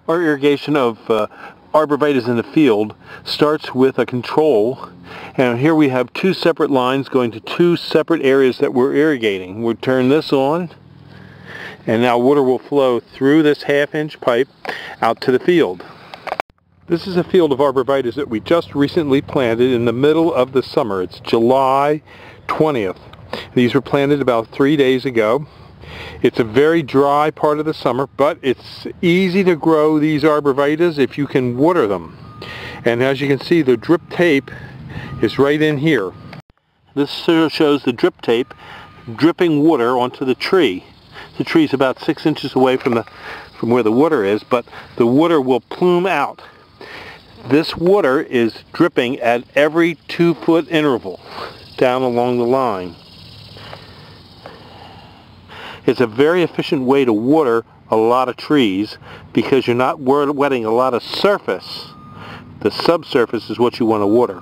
Our irrigation of arborvitaes in the field starts with a control, and here we have two separate lines going to two separate areas that we're irrigating. We'll turn this on, and now water will flow through this half-inch pipe out to the field. This is a field of arborvitaes that we just recently planted in the middle of the summer. It's July 20th. These were planted about 3 days ago. It's a very dry part of the summer, but it's easy to grow these arborvitaes if you can water them. And as you can see, the drip tape is right in here. This shows the drip tape dripping water onto the tree. The tree is about 6 inches away from where the water is, but the water will plume out. This water is dripping at every 2-foot interval down along the line. It's a very efficient way to water a lot of trees because you're not wetting a lot of surface. The subsurface is what you want to water.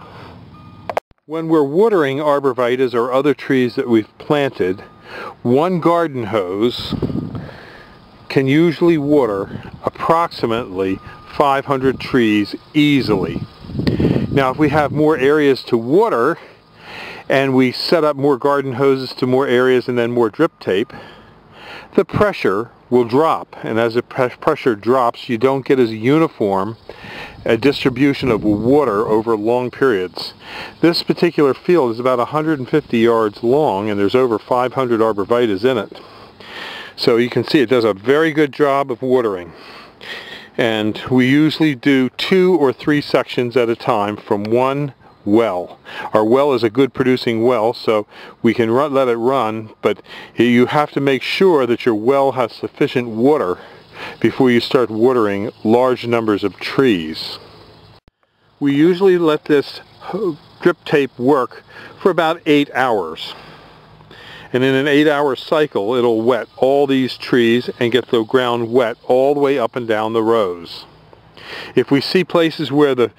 When we're watering arborvitaes or other trees that we've planted, one garden hose can usually water approximately 500 trees easily. Now if we have more areas to water and we set up more garden hoses to more areas and then more drip tape, the pressure will drop, and as the pressure drops you don't get as uniform a distribution of water over long periods. This particular field is about 150 yards long and there's over 500 arborvitaes in it. So you can see it does a very good job of watering. And we usually do 2 or 3 sections at a time from one well. Our well is a good producing well, so we can let it run, but you have to make sure that your well has sufficient water before you start watering large numbers of trees. We usually let this drip tape work for about 8 hours. And in an 8-hour cycle it'll wet all these trees and get the ground wet all the way up and down the rows. If we see places where the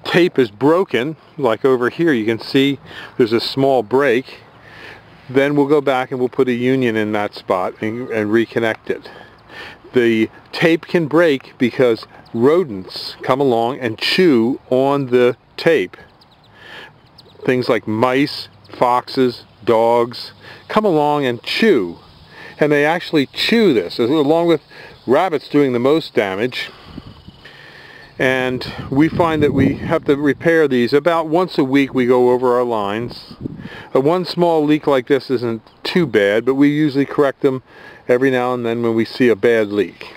tape is broken, like over here you can see there's a small break, then we'll go back and we'll put a union in that spot and reconnect it. The tape can break because rodents come along and chew on the tape. Things like mice, foxes, dogs come along and chew, and they actually chew this along with rabbits doing the most damage. And we find that we have to repair these about once a week. We go over our lines. One small leak like this isn't too bad, but we usually correct them every now and then when we see a bad leak.